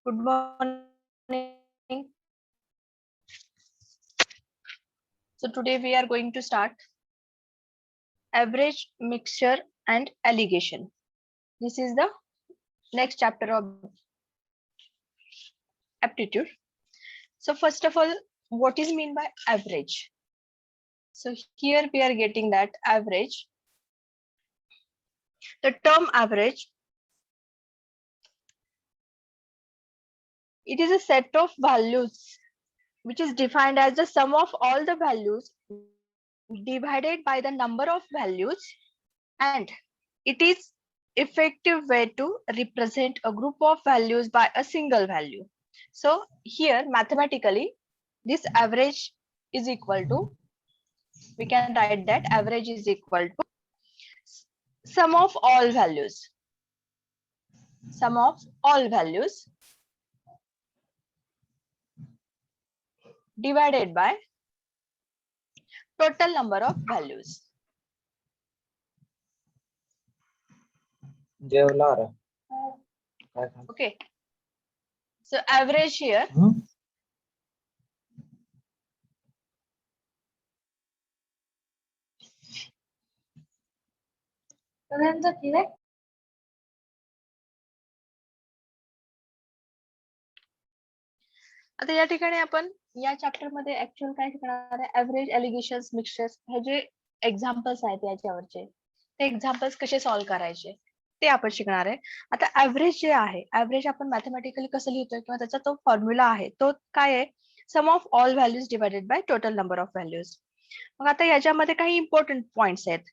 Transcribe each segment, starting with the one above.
Good morning. So today we are going to start average, mixture and alligation. This is the next chapter of aptitude. So first of all, what is mean by average? So here we are getting that average. The term average, it is a set of values which is defined as the sum of all the values divided by the number of values, and it is effective way to represent a group of values by a single value. So here mathematically this average is equal to, we can write that average is equal to sum of all values, sum of all values divided by total number of values. Okay, so average here आता या ठिकाणी आपण या chapter मध्ये actual काय शिकणार आहे, average, allegation, mixtures हे जे examples आहेत याच्यावरचे, ते एक्झाम्पल्स कसे सॉल्व्ह करायचे ते आपण शिकणार आहे. आता ऍव्हरेज जे आहे, ऍव्हरेज आपण मॅथमॅटिकली कसं लिहितोय किंवा त्याचा तो फॉर्म्युला आहे तो काय आहे, sum of all values divided by total number of values. मग आता याच्यामध्ये काही इम्पॉर्टंट पॉइंट्स आहेत.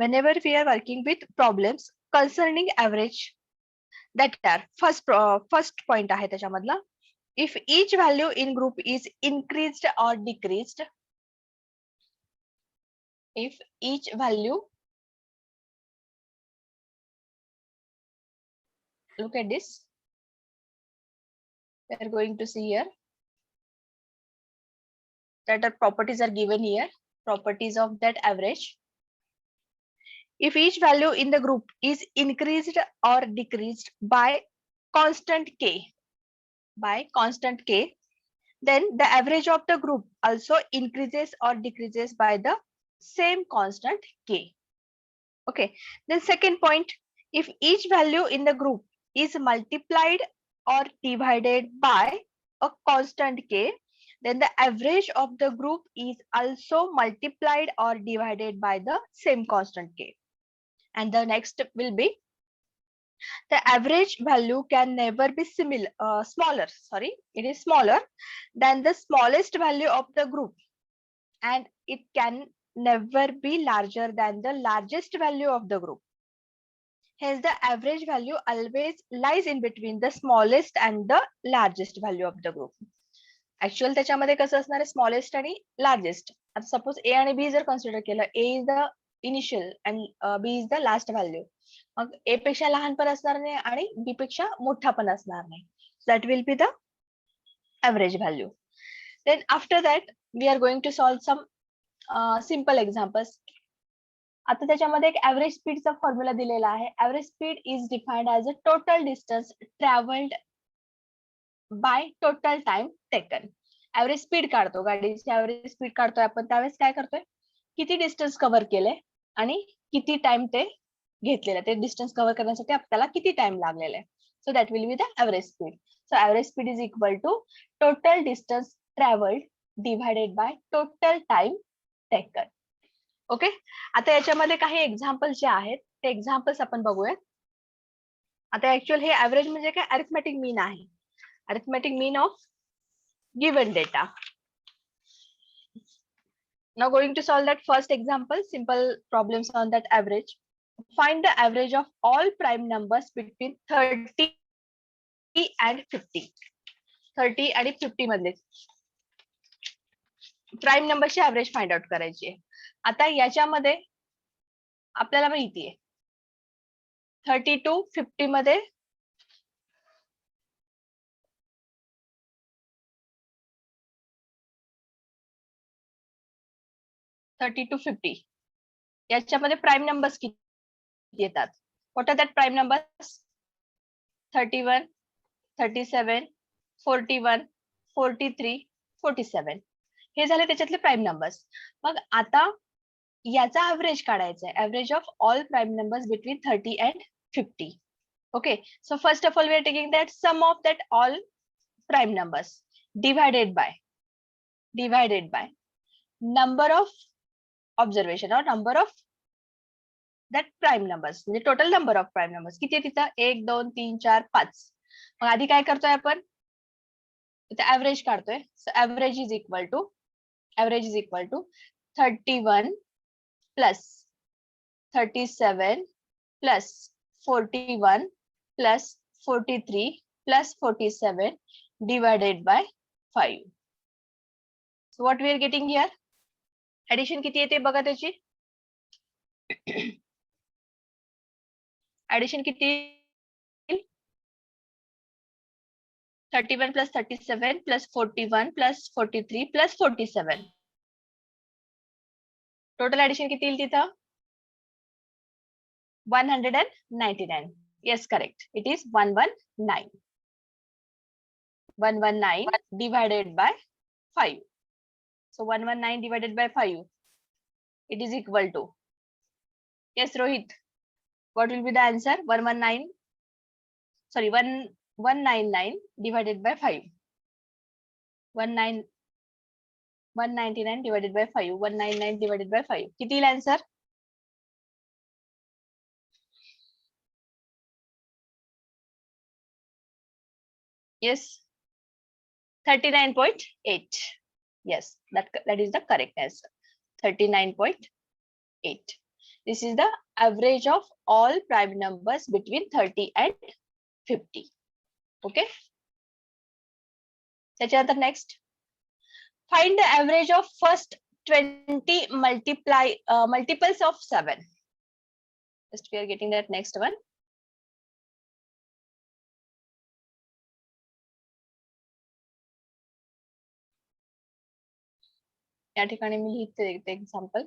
whenever we are working with problems concerning average, that are first point आहे त्याच्यामधला, if each value in group is increased or decreased, if each value, look at this, we are going to see here that our properties are given here, properties of that average. If each value in the group is increased or decreased by constant k, by constant k, then the average of the group also increases or decreases by the same constant k. Okay, then second point, if each value in the group is multiplied or divided by a constant k, then the average of the group is also multiplied or divided by the same constant k. And the next will be, the average value can never be smaller, it is smaller than the smallest value of the group, and it can never be larger than the largest value of the group. Hence the average value always lies in between the smallest and the largest value of the group. Actual त्याच्यामध्ये कसं असणार आहे, smallest आणि largest. आता suppose ए आणि B जर consider केलं, A is the initial and B is the last value, मग ए पेक्षा लहान पण असणार नाही आणि बी पेक्षा मोठा पण असणार नाही. That will be the average value. Then after that we are going to solve some simple examples. आता त्याच्यामध्ये एक ऍव्हरेज स्पीडचा फॉर्म्युला दिलेला आहे. Average speed is defined as a total distance travelled bye total time taken. Average speed काढतो, गाडीची average speed काढतोय आपण, त्यावेळेस काय करतोय, किती डिस्टन्स कव्हर केले आणि किती टाइम ते घेतलेलं, ते डिस्टन्स कव्हर करण्यासाठी आपल्याला किती टाइम लागलेला आहे. So that will be the average speed. So average speed is equal to total distance travelled divided by total time taken. Okay, आता याच्यामध्ये काही एक्झाम्पल जे आहेत ते एक्झाम्पल्स आपण बघूयात. आता ऍक्च्युअल हे ऍव्हरेज म्हणजे काय, अरिथमेटिक मीन आहे, arithmetic mean of given data. Now going to solve that first example, simple problems on that average. Find the average of all prime numbers between 30 and 50. 30 आणि 50 मधले prime नंबरची average find out करायची आहे. आता याच्यामध्ये आपल्याला माहिती आहे 30 to 50 मध्ये थर्टी टू 50 याच्यामध्ये प्राइम नंबर्स किती येतात? What are that prime numbers? 31, 37, 41, 43, 47 हे झाले त्याच्यातले प्राईम नंबर्स. मग आता याचा ऍव्हरेज काढायचा आहे, average of all prime numbers between 30 and 50. Okay, so first of all we are taking that sum of that all prime numbers divided by number of observation or number of that prime numbers, म्हणजे total number of prime numbers किती आहे तिथं 1 2 3 4 5. मग आधी काय करतोय आपण इथे average काढतोय. So average is equal to 31 plus 37 plus 41 plus 43 plus 47 divided by 5. So what we are getting here? Addition किती येते बघा त्याची. Addition किती? 31 plus 37 plus 41 plus 43 plus 47. Total addition किती येईल तिथं? 199. Yes, correct. It is 119. 119 divided by 5. So 119 divided by 5. It is equal to. Yes, Rohit. What will be the answer? 119. Sorry, 199 divided by 5. 199 divided by 5. 199 divided by 5. किती येईल answer? Yes. 39.8. Yes, that is the correct answer. 39.8. This is the average of all prime numbers between 30 and 50. Okay. त्याच्यानंतर next. Find the average of first 20 multiples of 7. Just we are getting that next one. या ठिकाणी मी लिहिते example.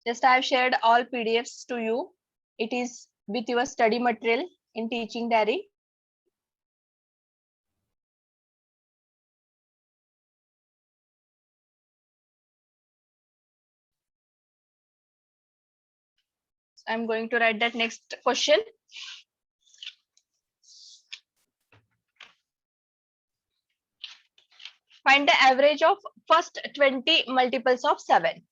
Just I have shared all PDFs to you. It is with your study material in teaching diary. So I'm going to write that next question. Find the average of first 20 multiples of 7.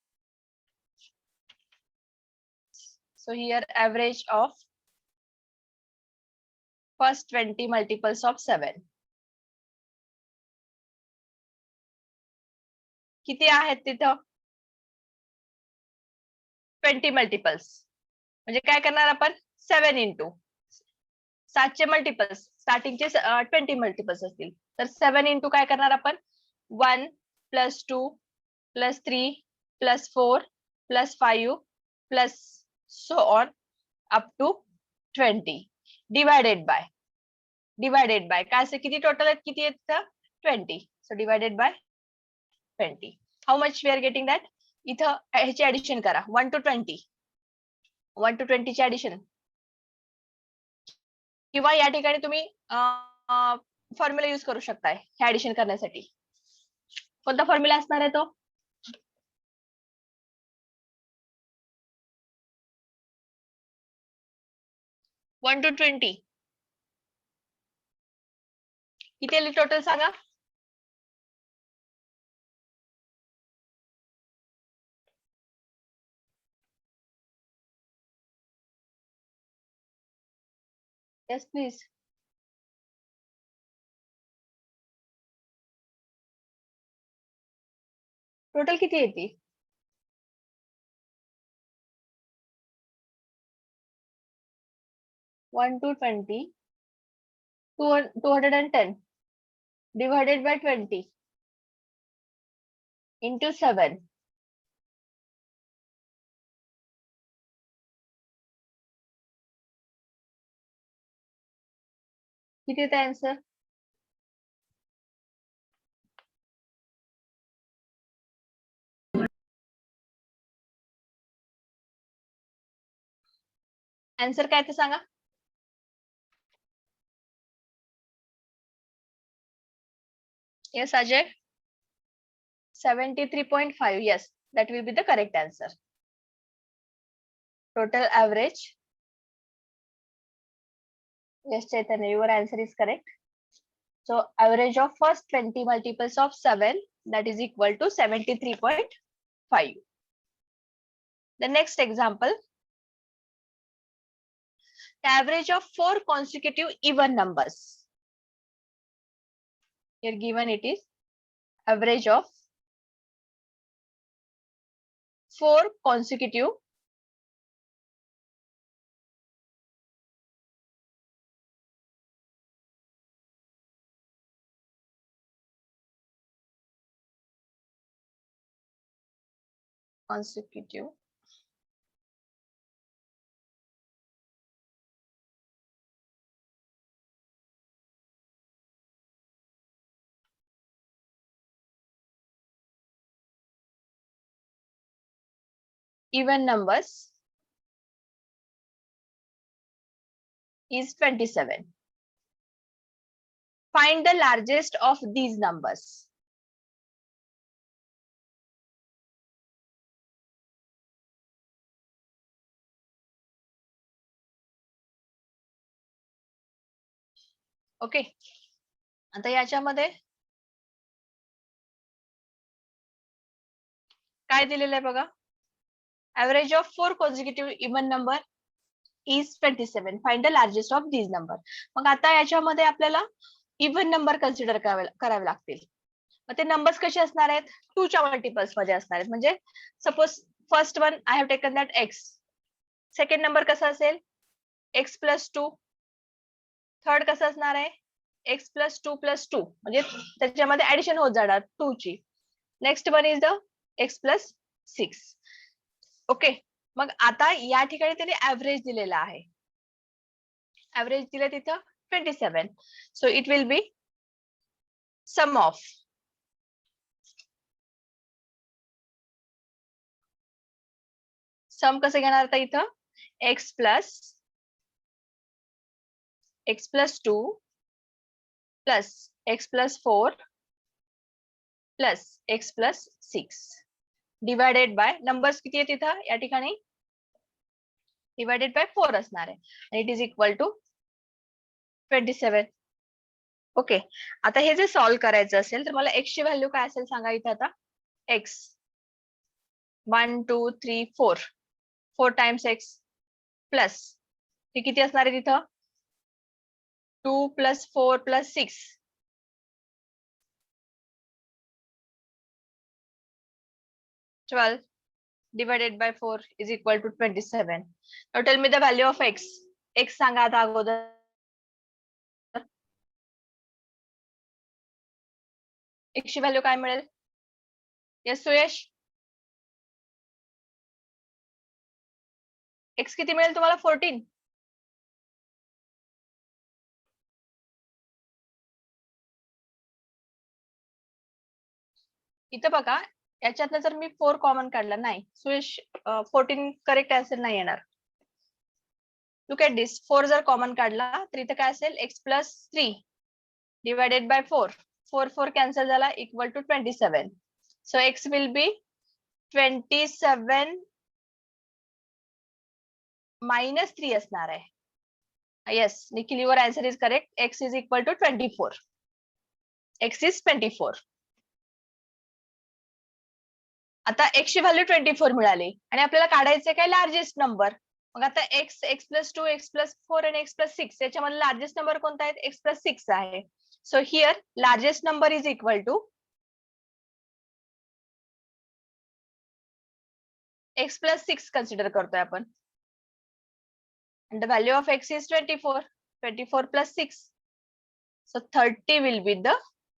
So here average of first 20 multiples of 7. किती आहेत तिथं 20 multiples म्हणजे काय करणार आपण 7 into 7चे multiples स्टार्टिंगचे 20 multiples असतील तर 7 इंटू काय करणार आपण 1 plus 2 plus 3 plus 4 plus 5 plus so on up to 20 divided by काय असे किती टोटल आहेत किती आहेत 20. So divided by 20. How much we are getting that इथं ह्याची ऍडिशन करा 1 to 20 ची ऍडिशन किंवा या ठिकाणी तुम्ही फॉर्म्युला यूज करू शकताय हे ऍडिशन करण्यासाठी. कोणता फॉर्म्युला असणार आहे तो 1 to 20 किती आली total Sanga. Yes please. Total किती येते 1 to 20 210 divided by 20 into 7. किती येते आन्सर आन्सर काय ते सांगा. Yes, Ajay. 73.5. Yes, that will be the correct answer. Total average. Yes, Chaitanya, your answer is correct. So average of first 20 multiples of 7, that is equal to 73.5. The next example, the average of 4 consecutive even numbers. Here given it is average of 4 consecutive consecutive even numbers is 27. Find the largest of these numbers. Okay, आता याच्यामध्ये काय दिलेलं आहे बघा. Average of 4 consecutive even number is 27. Find the largest of these number. मग आता याच्यामध्ये आपल्याला even number consider करावे लागतील. मग ते नंबर्स कसे असणार आहेत, 2 च्या मल्टिपल्स मध्ये असणार आहेत. म्हणजे suppose first one I have taken that x. Second number कसा असेल, एक्स प्लस 2. थर्ड कसं असणार आहे, एक्स प्लस 2 प्लस 2, म्हणजे त्याच्यामध्ये ऍडिशन होत जाणार 2 ची. Next one is the X plus 6. Okay, मग आता या ठिकाणी त्याने ऍव्हरेज दिलेला आहे. ऍव्हरेज दिलं तिथं 27. So it will be sum of sum कसं घेणार आता इथं, X plus 2 plus X plus 4 plus X plus 6 divided by numbers किती आहे तिथं या ठिकाणी, डिवायडेड बाय 4 असणार आहे. आणि it is equal to 27. Okay, आता हे जे सॉल्व्ह करायचं असेल तर मला एक्स ची व्हॅल्यू काय असेल सांगा इथं आता. एक्स 1 2 3 4 4 टाइम्स एक्स प्लस हे किती असणार आहे तिथं, 2 plus 4 plus 6 12 divided by 4 is equal to 27. Now tell me the value of x. x सांगा आता अगोदर. x ची व्हॅल्यू काय मिळेल. यस सुयश, x किती मिळेल तुम्हाला, 14. इथं बघा, याच्यातनं जर मी 4 कॉमन काढला नाही, सुयश 14 करेक्ट आन्सर नाही येणार. लुक ॲट दिस, 4 जर कॉमन काढला तर इथं काय असेल, x plus 3 divided by 4. 4 4 cancel झाला, equal to 27. So x will be 27 minus 3 असणार आहे. Yes Nikhil, your answer is correct. x is equal to 24. x is 24. आता x ची व्हॅल्यू 24 मिळाली आणि आपल्याला काढायचे काय, लार्जेस्ट नंबर. मग आता x, x plus 2, x plus 4 आणि x प्लस 6 याच्यामध्ये लार्जेस्ट नंबर कोणता आहे, x प्लस 6 आहे. So here largest number is equal to x plus 6 consider करतोय आपण. And the value of x is 24. 24 plus 6. So 30 will be the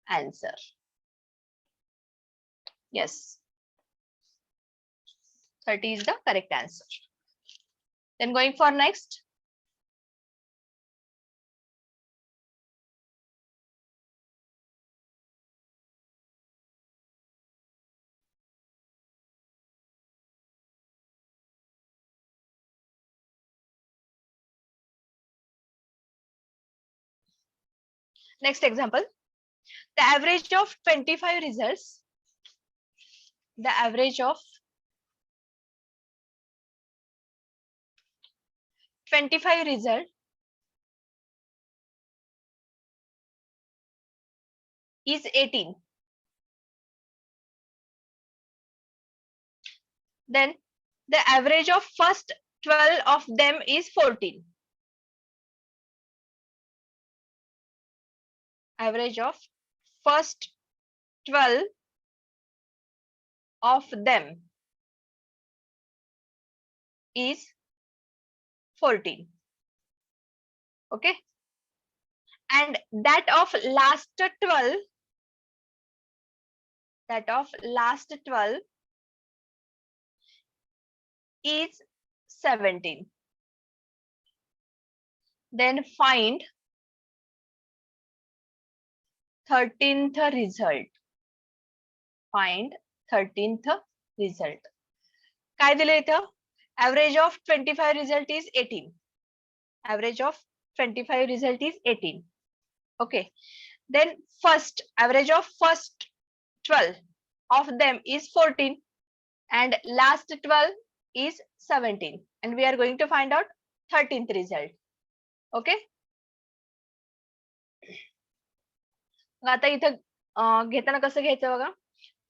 answer. Yes. 30 is the correct answer. Then going for next. Next example. The average of 25 results, the average of 25 result is 18. Then the average of first 12 of them is 14. Average of first 12 of them is 14. Okay. And that of last 12, is 17. Then find 13th result. Find 13th result. काय दिले इथं? Average of 25 result is 18. Average of 25 result is 18. Okay. Then average of first 12 of them is 14 and last 12 is 17. And we are going to find out 13th result. Okay. आता इथं घेताना कसं घ्यायचं बघा.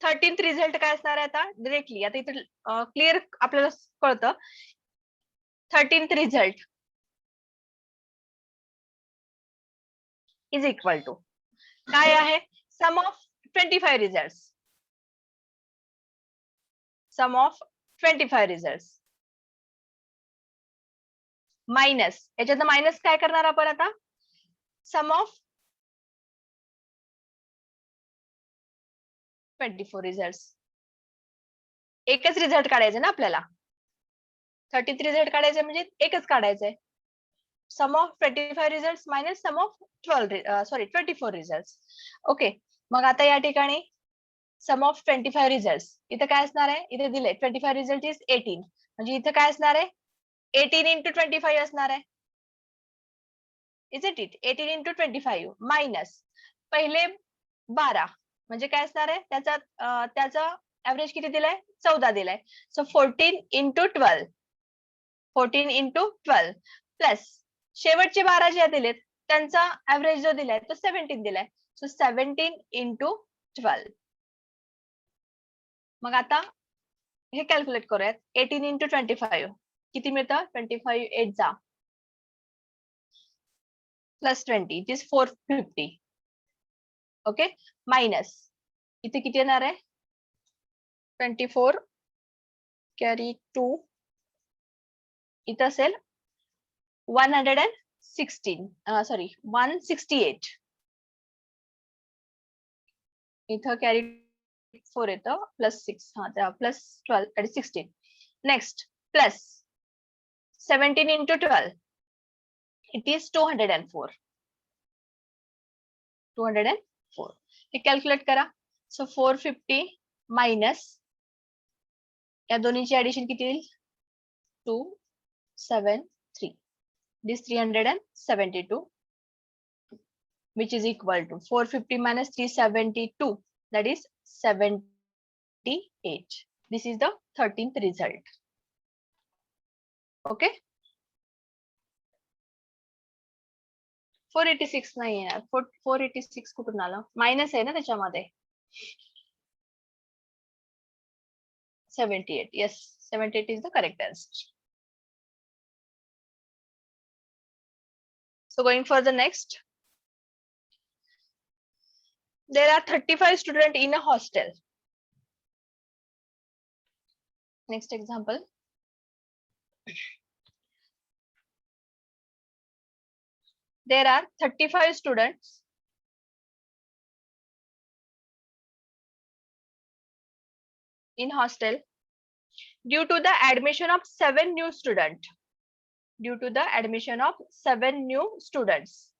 13th result काय असणार आहे आता डिरेक्टली. आता इथं क्लिअर आपल्याला कळतं. 13th result is equal to काय आहे? Sum of 25 result. Sum of 25 result minus, याच्यात मायनस काय करणार आपण आता? Sum of 24 result. एकच रिझल्ट काढायचं ना आपल्याला. 30th रिझल्ट काढायचं म्हणजे एकच काढायचंय. Sum of 25 result minus sum of 24 result. Okay. मग आता या ठिकाणी सम ऑफ 25 रिझल्ट इथं काय असणार आहे? इथे दिले 25 रिझल्ट इज 18. म्हणजे इथं काय असणार आहे? 18 into 25 असणार आहे. Isn't it? 18 into 25 मायनस पहिले 12 म्हणजे काय असणार आहे? त्याचा ऍव्हरेज किती दिलाय? 14 दिलाय. सो 14 into 12. 14 into 12 प्लस शेवटचे 12 जे दिलेत त्यांचा ऍव्हरेज जो दिलाय तो 17 दिलाय. सो 17 into 12. मग आता हे कॅल्क्युलेट करूयात. 18 into 25 किती मिळतं? 25 8 जा plus 20 it is 450. Okay. Minus इथे किती येणार आहे? 24 कॅरी 2 इथं असेल 116 सॉरी 168. इथं कॅरी 4 येतं प्लस 6 प्लस 12 आणि 16. Next plus 17 into 12 it is 204. 204 हे कॅल्क्युलेट करा. सो 450 मायनस या दोन्हीची ऍडिशन किती येईल? 273. this 372 which is equal to 450 minus 372 that is 78. This is the 13th result. Okay. 486 नाही येणार. 486 कुठून आलं? मायनस आहे ना त्याच्यामध्ये. 78. Yes, 78 is the correct answer. So going for the next. There are 35 students in a hostel. Next example. There are 35 students in hostel due to the admission of 7 new students. Due to the admission of 7 new students.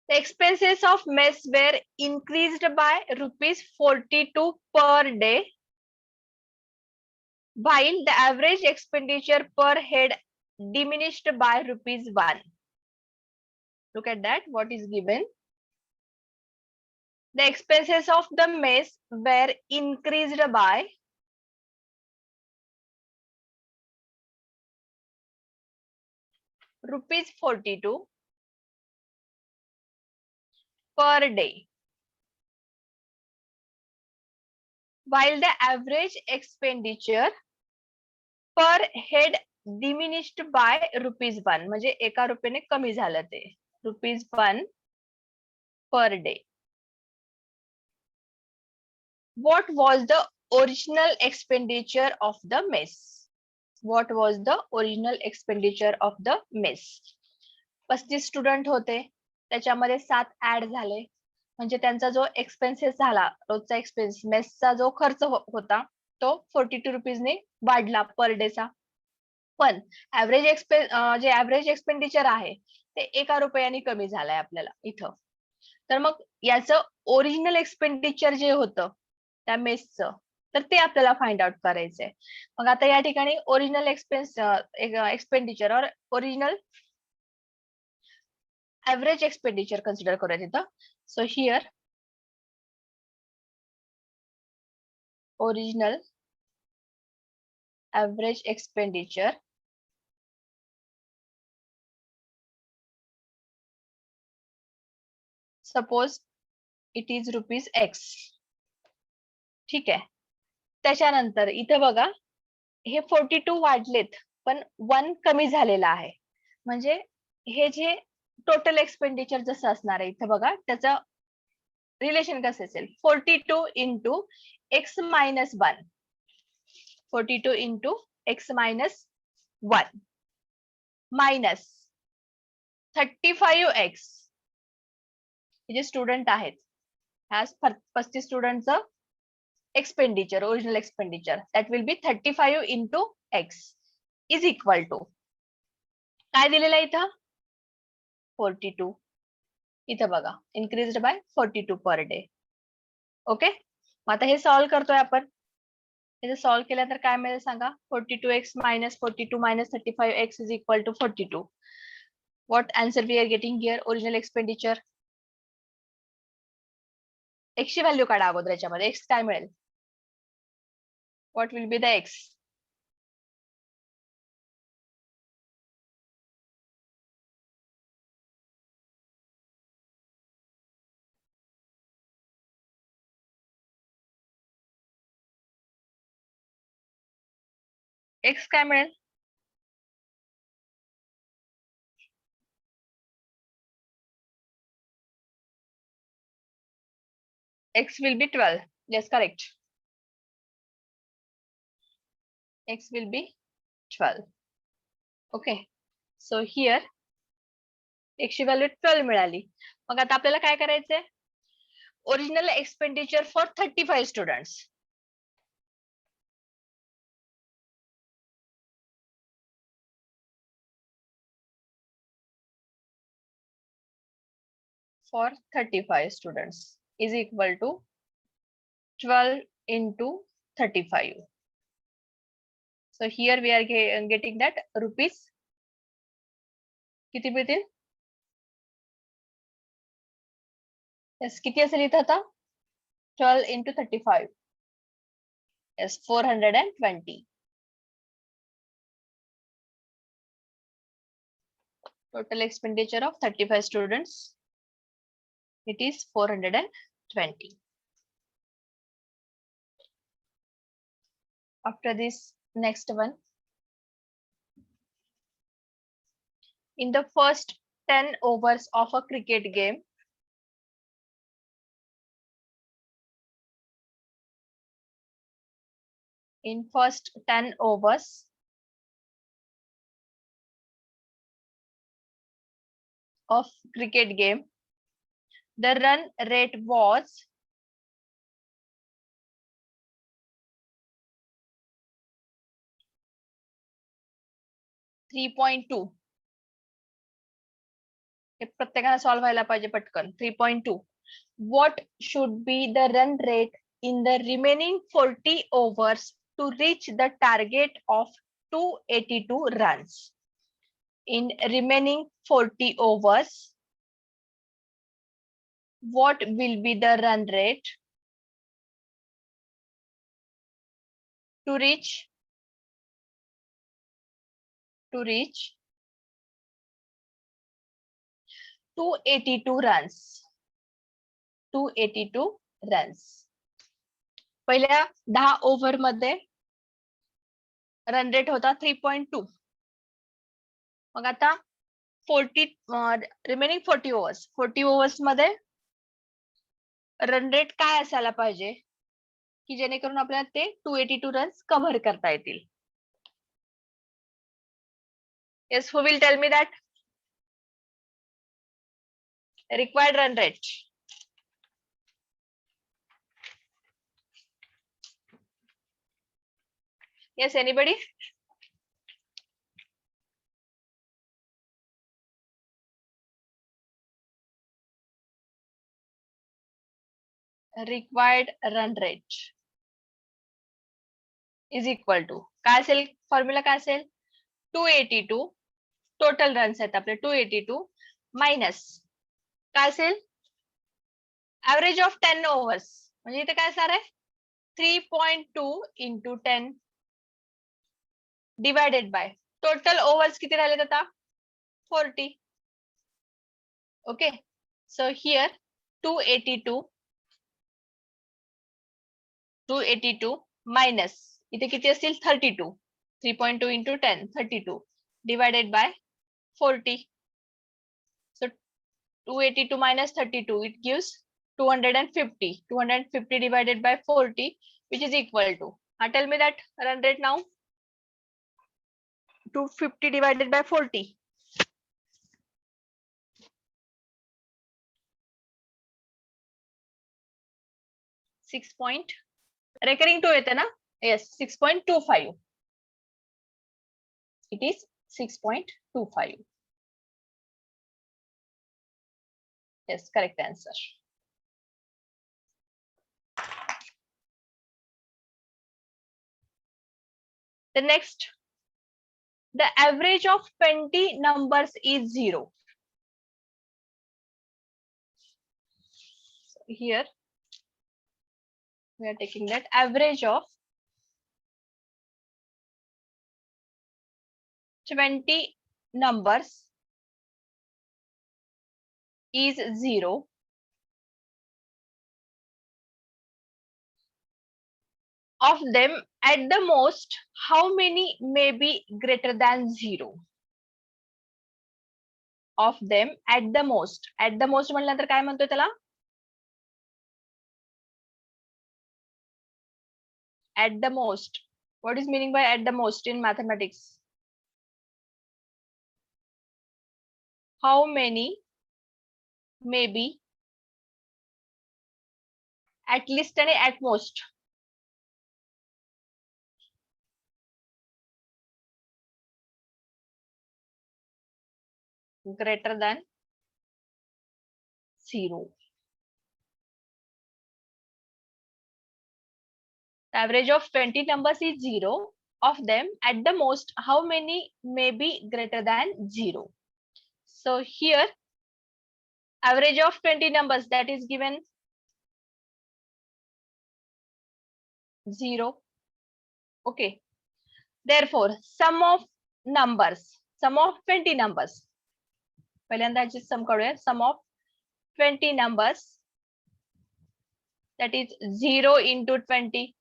The expenses of mess were increased by ₹42 per day, while the average expenditure per head diminished by ₹1. Look at that. What is given? The expenses of the mess were increased by rupees 42 per day, while the average expenditure per head diminished by ₹1. म्हणजे एका रुपयाने कमी झालं ते ₹1 per day. What was the original expenditure of the mess? What was the original expenditure of the mess? 35 student होते, त्याच्यामध्ये 7 add झाले, म्हणजे त्यांचा जो एक्सपेन्सेस झाला, रोजचा एक्सपेन्स मेसचा जो खर्च होता तो 42 रुपीजने वाढला पर डेचा. पण जे ऍव्हरेज एक्सपेंडिचर आहे ते ₹1 कमी झालंय आपल्याला इथं. तर मग याचं ओरिजिनल एक्सपेंडिचर जे होतं त्या मेसचं, तर ते आपल्याला फाइंड आउट करायचंय. मग आता या ठिकाणी ओरिजिनल एक्सपेंडिचर और ओरिजिनल ऍव्हरेज एक्सपेंडिचर कन्सिडर करूया तिथं. So here original average expenditure suppose it is ₹X. ठीक आहे. त्याच्यानंतर इथे बघा हे 42 वाढलेत पण 1 कमी झालेला आहे. म्हणजे हे जे टोटल एक्सपेंडिचर जसं असणार आहे इथे बघा त्याचं रिलेशन कसं असेल 42 into X minus 1. 42 into X minus 1 minus 35X. जे स्टुडंट आहेत ह्या 35 स्टुडंटचं expenditure original expenditure that will be 35 into X is equal to काय दिलेलं आहे इथं 42. इथं बघा increased bye 42 per day. Okay, मग आता हे सॉल्व्ह करतोय आपण. हे सॉल्व्ह केलं तर काय मिळेल सांगा 42X minus 42 minus 35X is equal to 42. What answer we are getting here original expenditure. X ची व्हॅल्यू काढा अगोदर याच्यामध्ये. X काय मिळेल what will be the X. X काय मिळेल X will be 12. Yes, correct. X will be 12. Okay. So here X ची value 12 मिळाली. मग आता आपल्याला काय करायचंय original expenditure for 35 students. For 35 students is equal to 12 into 35. So here we are getting that rupees किती मिळतील. Yes, किती असेल इथं आता 12 into 35. Yes, 420. Total expenditure of 35 students. It is 420. After this, next one. In the first 10 overs of a cricket game, in first 10 overs of cricket game, the run rate was 3.2. हे प्रत्येकाला solve व्हायला पाहिजे पटकन. 3.2. What should be the run rate in the remaining 40 overs to reach the target of 282 runs? In remaining 40 overs, what will be the run rate to reach 282 runs. 282 runs. पहिल्या 10 over मध्ये run rate होता 3.2. मग आता 40 remaining 40 overs. 40 overs मध्ये run rate काय असायला पाहिजे की जेणेकरून आपल्याला ते 282 रन्स कव्हर करता येतील. Yes, who will tell me that? Required run rate. Yes, anybody? Required run rate is equal to काय असेल फॉर्म्युला काय असेल 282 टोटल रन्स आहेत आपले 282 मायनस काय असेल ऍव्हरेज ऑफ 10 ओव्हर्स म्हणजे इथे काय असणार आहे 3.2 into 10 divided by total overs किती राहिलेत आता 40. ओके सो हिअर 282 मायनस इथे किती असतील 32 3.2 into 10 32 divided by 40. So 282 minus 32 it gives 250. 250 divided by 40 which is equal to tell me that run rate now 250 divided by 40 6 point recurring to येते ना yes 6.25 it is 6.25. Yes, correct answer. The next, the average of 20 numbers is 0. So here we are taking that average of 20 numbers is 0. Of them, at the most, how many may be greater than 0? Of them, at the most. At the most म्हटल्यानंतर काय म्हणतोय त्याला? At the most. What is meaning by at the most in mathematics? How many may be at least and at most? Greater than 0. The average of 20 numbers is 0. Of them, at the most, how many may be greater than 0? So here, average of 20 numbers that is given 0. Okay. Therefore, sum of 20 numbers. पहिल्यांदा याची sum करूया. Sum of 20 numbers that is 0 into 20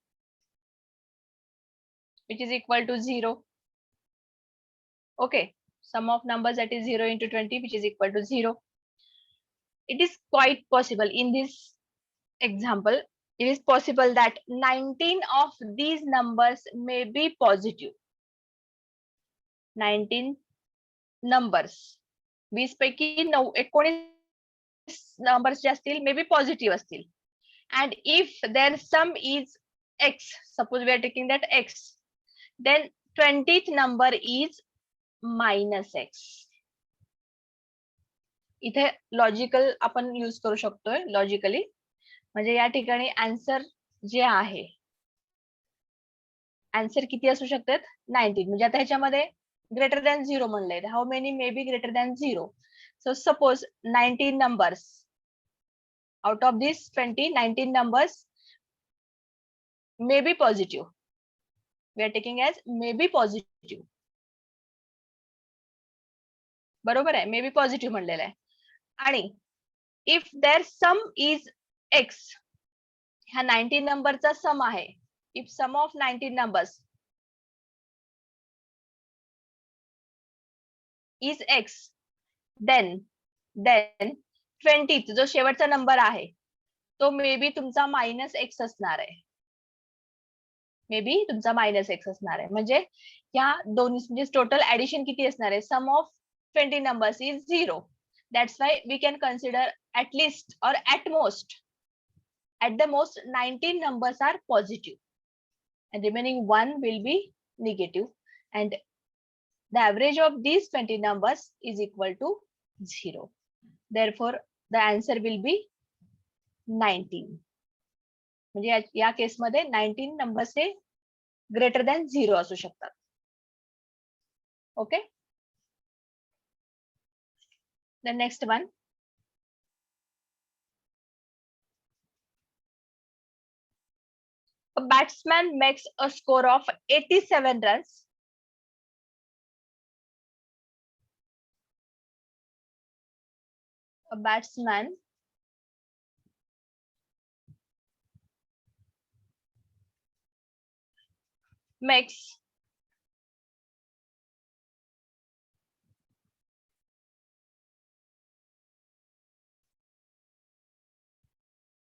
which is equal to 0. Okay. Sum of numbers that is 0 into 20 which is equal to 0. It is quite possible in this example. It is possible that 19 of these numbers may be positive. 19 numbers. 20 पैकी 19 numbers जे असतील may be positive असतील. And if their sum is x, suppose we are taking that x, then 20th number is minus x. इथे logical आपण use करू शकतोय logically म्हणजे या ठिकाणी आन्सर जे आहे आन्सर किती असू शकतात 19 म्हणजे आता ह्याच्यामध्ये ग्रेटर दॅन 0 म्हणलंय how many may be greater than 0 so suppose 19 numbers Out of these 20, 19 numbers may be positive. We are taking as may be positive. बरोबर आहे, मे बी पॉझिटिव्ह म्हणलेलं आहे. आणि if their sum is X, ह्या 19 नंबरचा sum आहे. If sum of 19 numbers is X, then 20 जो शेवटचा नंबर आहे तो मे बी तुमचा मायनस एक्स असणार आहे. मे बी तुमचा मायनस एक्स असणार आहे. म्हणजे या दोन्ही म्हणजे टोटल ऍडिशन किती असणार आहे? Sum of 20 numbers is 0. That's why we can consider at least or at the most 19 numbers are positive and remaining one will be negative, and the average of these 20 numbers is equal to 0. Therefore the answer will be 19. म्हणजे या केसमध्ये 19 numbers हे greater than 0 असू शकतात. Okay, the next one, a batsman makes a score of 87 runs. A batsman makes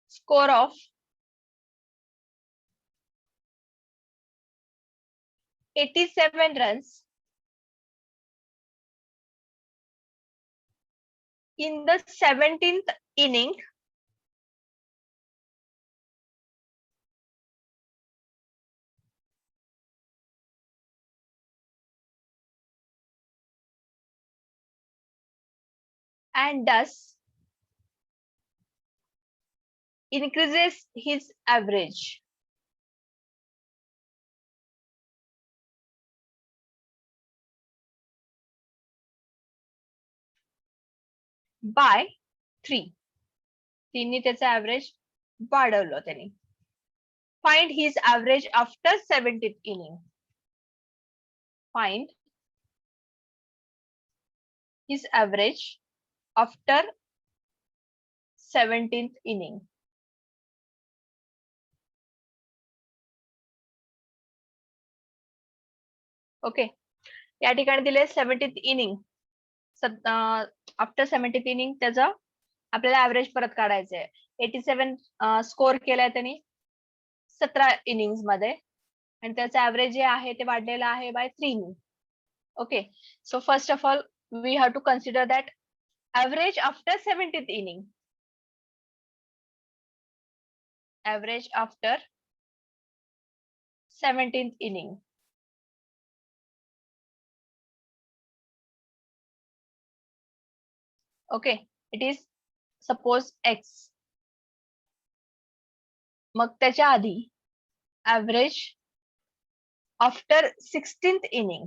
score of 87 runs in the 17th inning and thus increases his average by 3. तिन्ही त्याचं average वाढवलं त्यांनी. Find his average after 17th inning. Find his average after 17th inning. Okay, या ठिकाणी दिले 17th inning. After 17th inning त्याचं आपल्याला average परत काढायचं आहे. 87 स्कोर केलाय त्यांनी 17 इनिंग्स मध्ये, आणि त्याचं ऍव्हरेज जे आहे ते वाढलेलं आहे by 3. Okay, so first of all we have to consider that average after 17th inning. Average after 17th inning. Okay, it is suppose X. मग त्याच्या आधी ऍव्हरेज आफ्टर 16th इनिंग